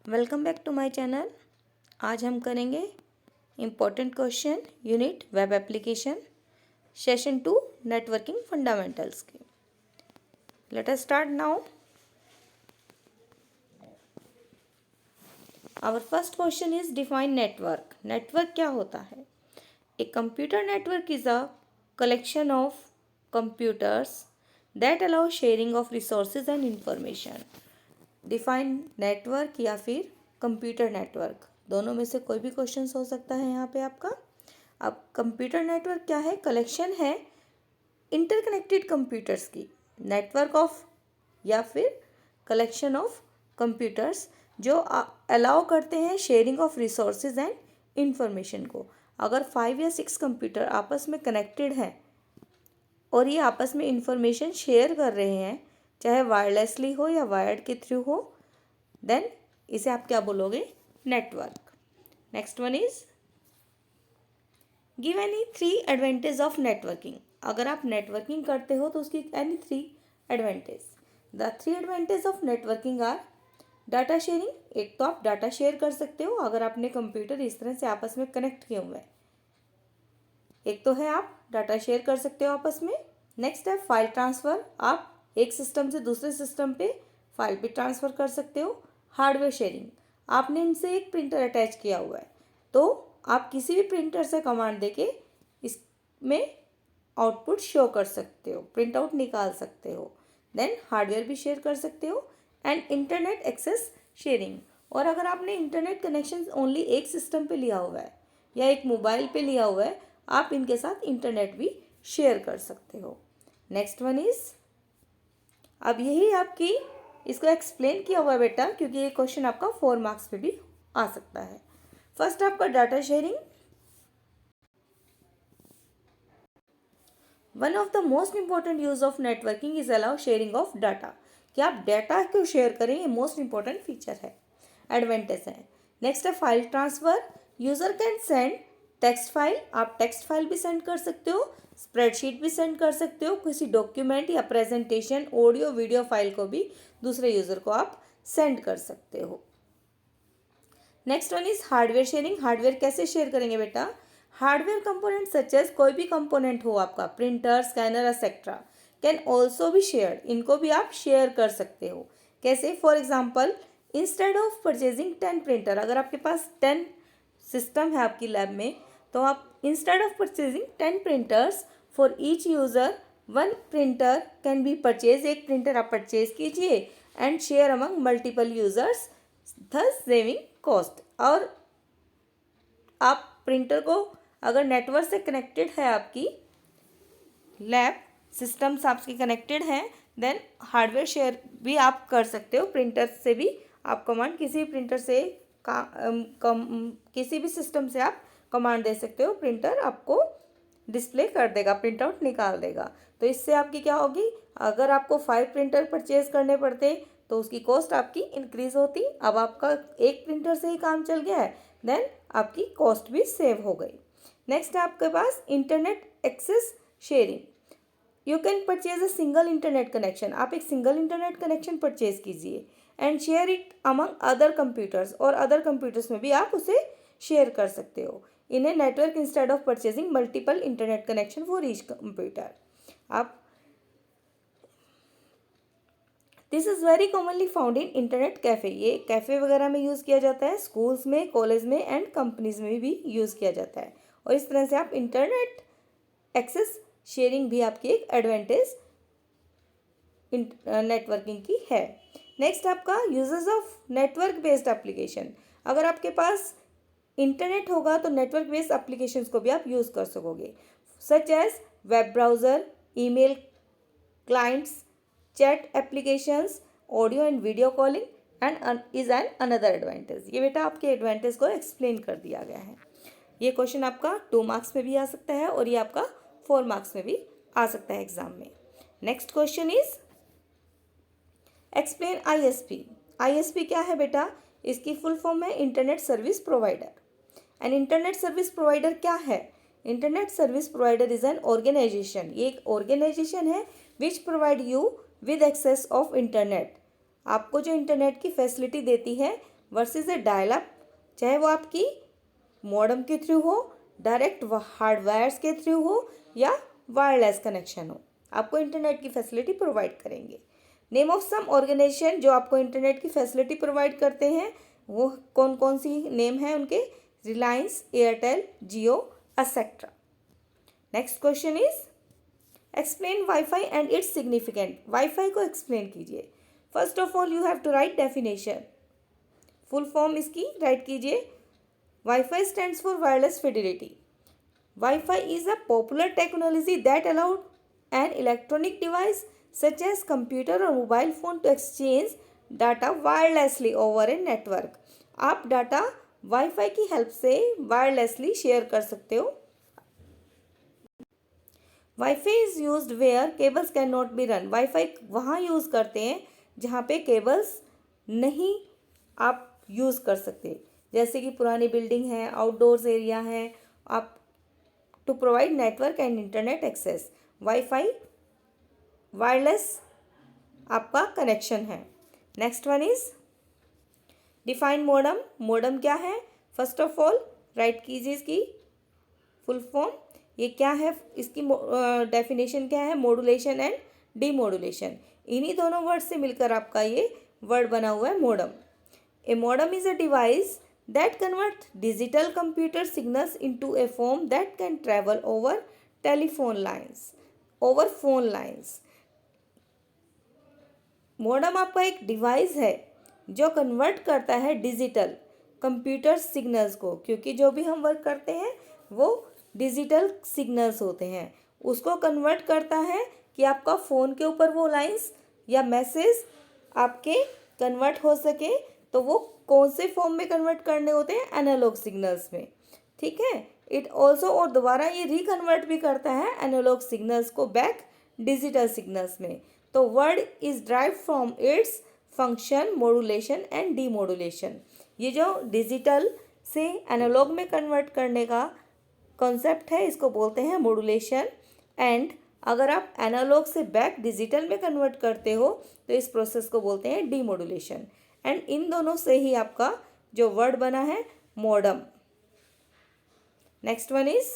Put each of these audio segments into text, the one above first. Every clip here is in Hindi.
Welcome back to my channel. आज हम करेंगे important question unit web application session 2 networking fundamentals के। Let us start now. Our first question is define network. Network क्या होता है? A computer network is a collection of computers that allow sharing of resources and information. Define network या फिर कंप्यूटर नेटवर्क, दोनों में से कोई भी क्वेश्चन हो सकता है यहाँ पे आपका। अब कंप्यूटर नेटवर्क क्या है? कलेक्शन है इंटरकनेक्टेड कंप्यूटर्स की। नेटवर्क ऑफ या फिर कलेक्शन ऑफ कंप्यूटर्स जो अलाउ करते हैं sharing of resources and information को। अगर 5 या 6 कंप्यूटर आपस में कनेक्टेड हैं और ये आपस में इंफॉर्मेशन शेयर कर रहे हैं, चाहे वायरलेसली हो या वायर्ड के थ्रू हो, देन इसे आप क्या बोलोगे? Network. Next one is give any 3 advantage of networking. अगर आप नेटवर्किंग करते हो तो उसकी any 3 advantage. The 3 advantage of networking are data sharing. एक तो आप डाटा शेयर कर सकते हो अगर आपने कंप्यूटर इस तरह से आपस में कनेक्ट किए हुए हैं। एक तो है आप डाटा शेयर कर सकते हो आपस में। नेक्स्ट है फाइल ट्रांसफ़र। आप एक सिस्टम से दूसरे सिस्टम पे फाइल भी ट्रांसफ़र कर सकते हो। हार्डवेयर शेयरिंग, आपने इनसे एक प्रिंटर अटैच किया हुआ है तो आप किसी भी प्रिंटर से कमांड देके इसमें आउटपुट शो कर सकते हो, प्रिंट आउट निकाल सकते हो। देन हार्डवेयर भी शेयर कर सकते हो। एंड इंटरनेट एक्सेस शेयरिंग, और अगर आपने इंटरनेट कनेक्शन ओनली एक सिस्टम पे लिया हुआ है या एक मोबाइल पे लिया हुआ है, आप इनके साथ इंटरनेट भी शेयर कर सकते हो। नेक्स्ट वन इज, अब यही आपकी इसको एक्सप्लेन किया हुआ है बेटा, क्योंकि ये क्वेश्चन आपका 4 मार्क्स पे भी आ सकता है। फर्स्ट आपका data sharing. One of the most important use of networking is allow sharing of data. कि आप डाटा क्यों शेयर करें, ये मोस्ट इंपॉर्टेंट फीचर है, एडवांटेज है। नेक्स्ट है file transfer. User can send text file, आप टेक्स्ट फाइल भी सेंड कर सकते हो, स्प्रेडशीट भी सेंड कर सकते हो, किसी डॉक्यूमेंट या प्रेजेंटेशन ऑडियो वीडियो फाइल को भी दूसरे यूज़र को आप सेंड कर सकते हो। Next one is hardware sharing. Hardware कैसे शेयर करेंगे बेटा? हार्डवेयर कंपोनेंट सच एज, कोई भी कंपोनेंट हो आपका, printer, scanner etcetera, can also be share, इनको भी आप शेयर कर सकते हो। कैसे? For example, instead of purchasing 10 printer, अगर आपके पास 10 सिस्टम है आपकी लैब में, तो आप instead of purchasing 10 printers for each user 1 printer can be purchase, एक प्रिंटर आप परचेज कीजिए and share among multiple users, thus saving cost. और आप प्रिंटर को अगर नेटवर्क से कनेक्टेड है, आपकी लैब सिस्टम्स आपकी कनेक्टेड हैं, देन हार्डवेयर शेयर भी आप कर सकते हो। प्रिंटर से भी आप कमांड किसी भी प्रिंटर से किसी भी सिस्टम से आप कमांड दे सकते हो, प्रिंटर आपको डिस्प्ले कर देगा, प्रिंट आउट निकाल देगा। तो इससे आपकी क्या होगी? अगर आपको 5 प्रिंटर परचेज करने पड़ते तो उसकी कॉस्ट आपकी इंक्रीज होती। अब आपका एक प्रिंटर से ही काम चल गया है, देन आपकी कॉस्ट भी सेव हो गई। नेक्स्ट है आपके पास internet access sharing. You can purchase a single internet connection, आप एक सिंगल इंटरनेट कनेक्शन परचेज कीजिए and share it among other computers, और अदर कंप्यूटर्स में भी आप उसे शेयर कर सकते हो in a network instead of purchasing multiple internet connection for each computer. आप this is very commonly found in internet cafe, ये कैफ़े वगैरह में यूज़ किया जाता है, स्कूल्स में, कॉलेज में एंड कंपनीज में भी यूज़ किया जाता है। और इस तरह से आप इंटरनेट एक्सेस शेयरिंग भी आपकी एक एडवांटेज नेटवर्किंग की है। नेक्स्ट आपका uses of network based application. अगर आपके पास इंटरनेट होगा तो नेटवर्क बेस्ड एप्लीकेशंस को भी आप यूज़ कर सकोगे, such as web browser, email clients, chat applications, audio and video calling and is an another advantage. ये बेटा आपके एडवांटेज को एक्सप्लेन कर दिया गया है। ये क्वेश्चन आपका 2 मार्क्स में भी आ सकता है और ये आपका 4 मार्क्स में भी आ सकता है एग्जाम में। Next question is explain ISP. ISP क्या है बेटा? इसकी फुल फॉर्म है internet service provider. And internet service provider क्या है? Internet service provider is an organization, ये एक ऑर्गेनाइजेशन है which provide you with access of internet, आपको जो इंटरनेट की फैसिलिटी देती है वर्सेस ए डायल अप, चाहे वो आपकी मॉडेम के थ्रू हो, डायरेक्ट हार्डवायर्स के थ्रू हो या वायरलेस कनेक्शन हो, आपको इंटरनेट की फैसिलिटी प्रोवाइड करेंगे। नेम ऑफ सम ऑर्गेनाइजेशन जो आपको इंटरनेट की फैसिलिटी प्रोवाइड करते हैं, वो कौन कौन सी नेम है उनके? Reliance, Airtel, Jio, etcetera. Next question is explain wifi and its significant. Wifi को एक्सप्लेन कीजिए। First of all you have to write definition, full form इसकी राइट कीजिए। Wifi stands for wireless fidelity. Wi-Fi is a popular technology that allowed an electronic device such as computer or mobile phone to exchange data wirelessly over a network. आप डाटा वाईफाई की हेल्प से वायरलेसली शेयर कर सकते हो। Wifi is used where cables can not be run. Wifi वहाँ यूज़ करते हैं जहाँ पे केबल्स नहीं आप यूज़ कर सकते, जैसे कि पुरानी बिल्डिंग है, आउटडोर्स एरिया है, आप to provide network and internet access. Wifi wireless आपका कनेक्शन है। Next one is define modem. Modem क्या है? फर्स्ट ऑफ ऑल राइट कीजिए इसकी फुल फॉर्म, ये क्या है, इसकी डेफिनेशन क्या है? Modulation and demodulation. इन्हीं दोनों वर्ड से मिलकर आपका ये वर्ड बना हुआ है modem. A modem is a device that convert digital computer signals into a form that can travel over phone lines। Modem आपका एक डिवाइस है जो कन्वर्ट करता है डिजिटल कंप्यूटर सिग्नल्स को, क्योंकि जो भी हम वर्क करते हैं वो डिजिटल सिग्नल्स होते हैं, उसको कन्वर्ट करता है कि आपका फ़ोन के ऊपर वो लाइंस या मैसेज आपके कन्वर्ट हो सके। तो वो कौन से फॉर्म में कन्वर्ट करने होते हैं? एनालॉग सिग्नल्स में, ठीक है। इट ऑल्सो, और दोबारा ये रिकन्वर्ट भी करता है एनालॉग सिग्नल्स को बैक डिजिटल सिग्नल्स में। तो word is drive from its function modulation and demodulation. ये जो डिजिटल से एनालॉग में कन्वर्ट करने का कॉन्सेप्ट है, इसको बोलते हैं मॉड्यूलेशन। एंड अगर आप एनालॉग से बैक डिजिटल में कन्वर्ट करते हो तो इस प्रोसेस को बोलते हैं डीमॉड्यूलेशन। एंड इन दोनों से ही आपका जो वर्ड बना है modem. Next one is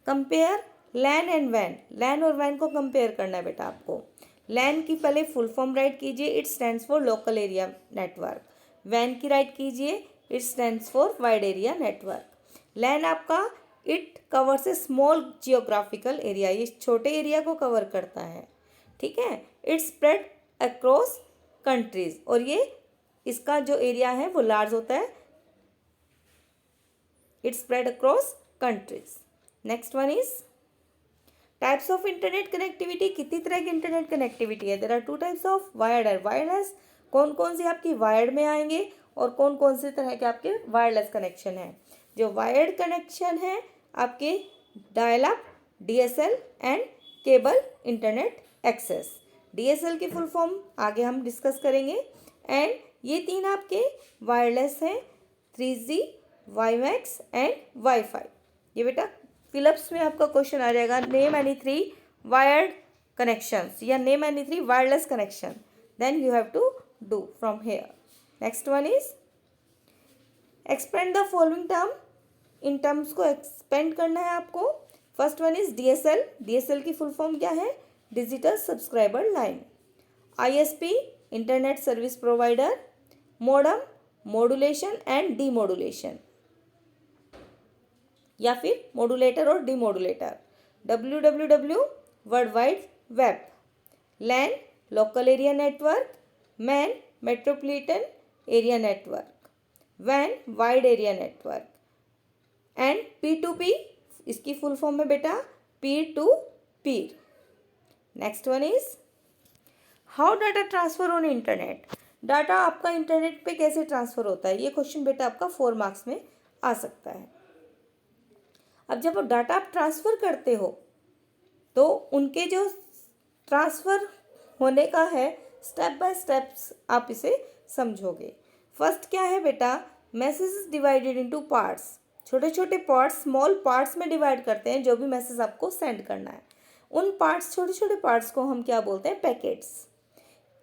compare LAN and वैन। लैन और वैन को कंपेयर करना है बेटा आपको। लैन की पहले फुल फॉर्म राइट कीजिए, it stands for local area network. वैन की राइट कीजिए, it stands for wide area network. LAN आपका it covers a small geographical area, ये छोटे एरिया को कवर करता है, ठीक है। इट स्प्रेड अक्रॉस कंट्रीज, और ये इसका जो एरिया है वो लार्ज होता है। It spread across countries. Next one is types of internet connectivity. कितनी तरह की इंटरनेट कनेक्टिविटी है? There are two types of wired और वायरलेस। कौन कौन सी आपकी वायर्ड में आएंगे और कौन कौन से तरह के आपके वायरलेस कनेक्शन है? जो वायर्ड कनेक्शन है आपके dial up, DSL and cable internet access. DSL की फुल फॉर्म आगे हम डिस्कस करेंगे। एंड ये तीन आपके वायरलेस हैं, 3G, वाईमैक्स एंड वाईफाई। ये बेटा फिलअप्स में आपका क्वेश्चन आ जाएगा, नेम एनी 3 वायर्ड कनेक्शंस या name any 3 wireless connection, then you have to do from here. Next one is expand the following term. इन टर्म्स को एक्सपेंड करना है आपको। First one is DSL. DSL की फुल फॉर्म क्या है? Digital subscriber line. ISP internet service provider. Modem modulation and demodulation या फिर मॉड्यूलेटर और demodulator. WWW world wide web. LAN local area network. Man metropolitan area network. वैन wide area network. And P2P इसकी फुल फॉर्म है बेटा peer to peer. Next one is how data transfer on internet. Data आपका इंटरनेट पे कैसे ट्रांसफर होता है? ये क्वेश्चन बेटा आपका 4 मार्क्स में आ सकता है। अब जब वो डाटा आप ट्रांसफ़र करते हो तो उनके जो ट्रांसफ़र होने का है स्टेप बाय स्टेप्स आप इसे समझोगे। फर्स्ट क्या है बेटा? Message divided into parts. छोटे छोटे पार्ट्स, स्मॉल पार्ट्स में डिवाइड करते हैं जो भी मैसेज आपको सेंड करना है। उन पार्ट्स, छोटे छोटे पार्ट्स को हम क्या बोलते हैं? Packets.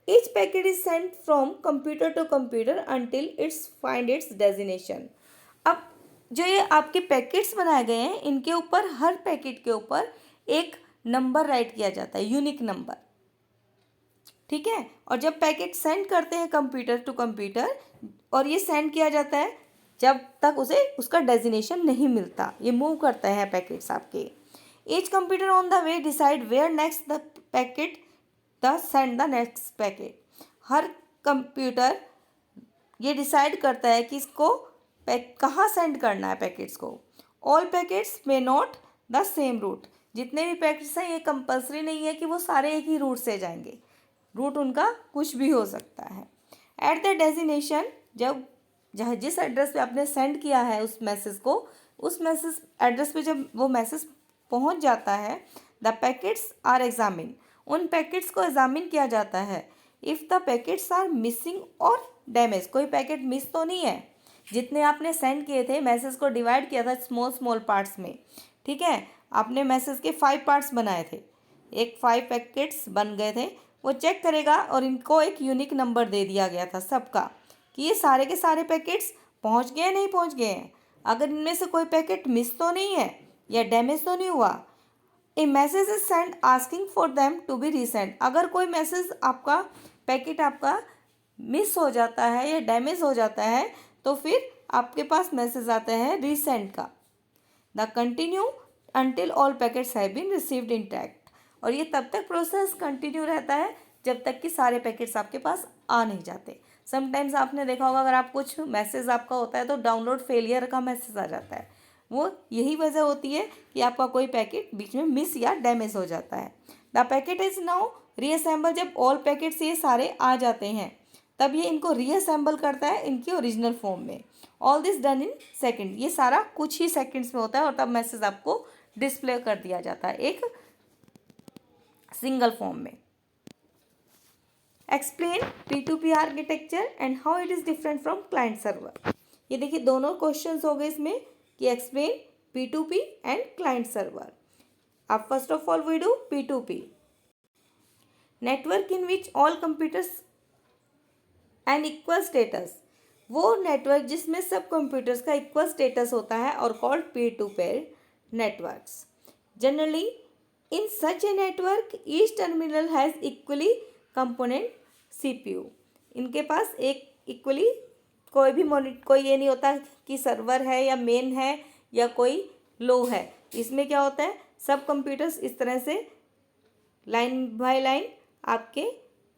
Each packet is sent from computer to computer until it's find its destination. अब जो ये आपके पैकेट्स बनाए गए हैं, इनके ऊपर हर पैकेट के ऊपर एक नंबर राइट किया जाता है, यूनिक नंबर, ठीक है। और जब पैकेट सेंड करते हैं कंप्यूटर टू कंप्यूटर, और ये सेंड किया जाता है जब तक उसे उसका डेजिनेशन नहीं मिलता, ये मूव करते हैं पैकेट्स आपके। Each computer on the way decide where next the packet the send the next packet. हर कंप्यूटर ये डिसाइड करता है कि इसको कहाँ सेंड करना है पैकेट्स को। All packets may not the same route. जितने भी पैकेट्स हैं ये कंपलसरी नहीं है कि वो सारे एक ही रूट से जाएंगे, रूट उनका कुछ भी हो सकता है। एट द डेजिनेशन, जब जहाँ जिस एड्रेस पे आपने सेंड किया है उस मैसेज को, उस मैसेज एड्रेस पे जब वो मैसेज पहुँच जाता है, द पैकेट्स आर एग्जामिन। उन पैकेट्स को एग्जामिन किया जाता है। If the packets are missing और डैमेज, कोई पैकेट मिस तो नहीं है। जितने आपने सेंड किए थे, मैसेज को डिवाइड किया था स्मॉल स्मॉल पार्ट्स में, ठीक है। आपने मैसेज के 5 पार्ट्स बनाए थे, एक 5 पैकेट्स बन गए थे। वो चेक करेगा और इनको एक यूनिक नंबर दे दिया गया था सबका, कि ये सारे के सारे पैकेट्स पहुंच गए नहीं पहुंच गए हैं। अगर इनमें से कोई पैकेट मिस तो नहीं है या डैमेज तो नहीं हुआ। A message is send asking for them to be resend. अगर कोई मैसेज आपका पैकेट आपका मिस हो जाता है या डैमेज हो जाता है, तो फिर आपके पास मैसेज आता है रीसेंड का। The continue until all packets have been received intact. और ये तब तक प्रोसेस कंटिन्यू रहता है जब तक कि सारे पैकेट्स आपके पास आ नहीं जाते। समटाइम्स आपने देखा होगा, अगर आप कुछ मैसेज आपका होता है तो डाउनलोड फेलियर का मैसेज आ जाता है। वो यही वजह होती है कि आपका कोई पैकेट बीच में मिस या डैमेज हो जाता है। The packet is now reassemble. जब ऑल पैकेट्स ये सारे आ जाते हैं, तब ये इनको रीअसेंबल करता है इनकी ओरिजिनल फॉर्म में। All this done in second. ये सारा कुछ ही सेकेंड्स में होता है और तब मैसेज आपको डिस्प्ले कर दिया जाता है एक सिंगल फॉर्म में। Explain P2P architecture and how it is different from client server. ये देखिए दोनों क्वेश्चंस हो गए इसमें कि explain P2P and client server. अब first of all we do P2P, network in which all computers and equal status. वो नेटवर्क जिसमें सब कंप्यूटर्स का इक्वल स्टेटस होता है और called peer to peer networks. Generally in such a network each terminal has equally component CPU। इनके पास एक इक्वली कोई ये नहीं होता कि सर्वर है या मेन है या कोई लो है। इसमें क्या होता है, सब कंप्यूटर्स इस तरह से लाइन बाय लाइन आपके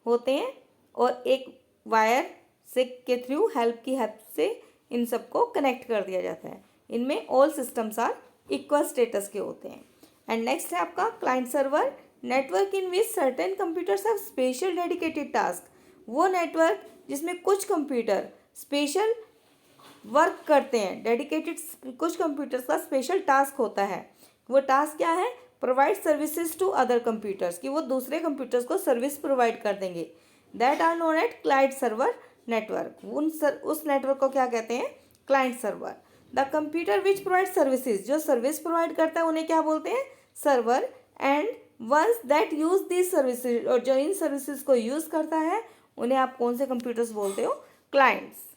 होते हैं और एक वायर से के थ्रू की हेल्प से इन सबको कनेक्ट कर दिया जाता है। इनमें all systems are equal status के होते हैं। एंड नेक्स्ट है आपका client server, network in which certain computers have special dedicated task. वो नेटवर्क जिसमें कुछ कंप्यूटर स्पेशल वर्क करते हैं, डेडिकेटेड कुछ कंप्यूटर्स का स्पेशल टास्क होता है। वो टास्क क्या है, provide services to other computers, कि वो दूसरे कंप्यूटर्स को सर्विस प्रोवाइड कर देंगे। That are known at client server network. उस नेटवर्क को क्या कहते हैं, client server. The computer which provide services, जो सर्विस प्रोवाइड करता है उन्हें क्या बोलते हैं, server. And once that use this services, और जो इन सर्विसेज को यूज करता है उन्हें आप कौन से कंप्यूटर्स बोलते हो, clients.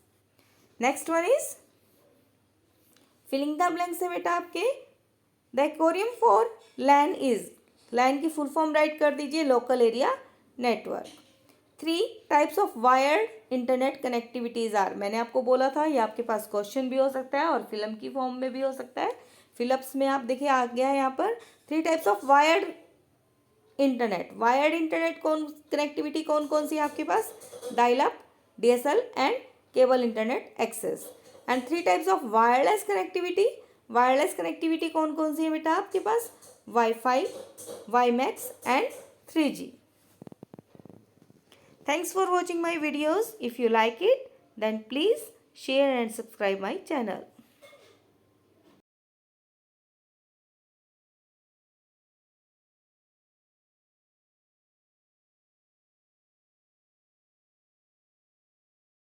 Next one is filling the blanks है बेटा आपके। The acronym for LAN is, LAN की फुल फॉर्म राइट कर दीजिए, local area network. 3 types of wired internet connectivities are. मैंने आपको बोला था ये आपके पास क्वेश्चन भी हो सकता है और फिल्म की फॉर्म में भी हो सकता है। फिलअप्स में आप देखिए आ गया है यहाँ पर 3 types of wired internet. Wired internet connectivity कौन कौन सी है आपके पास, dial up, DSL and cable internet access. And 3 types of wireless connectivity. Wireless connectivity कौन कौन सी है बेटा आपके पास, wifi, WiMAX and 3G। Thanks for watching my videos. If you like it, then please share and subscribe my channel.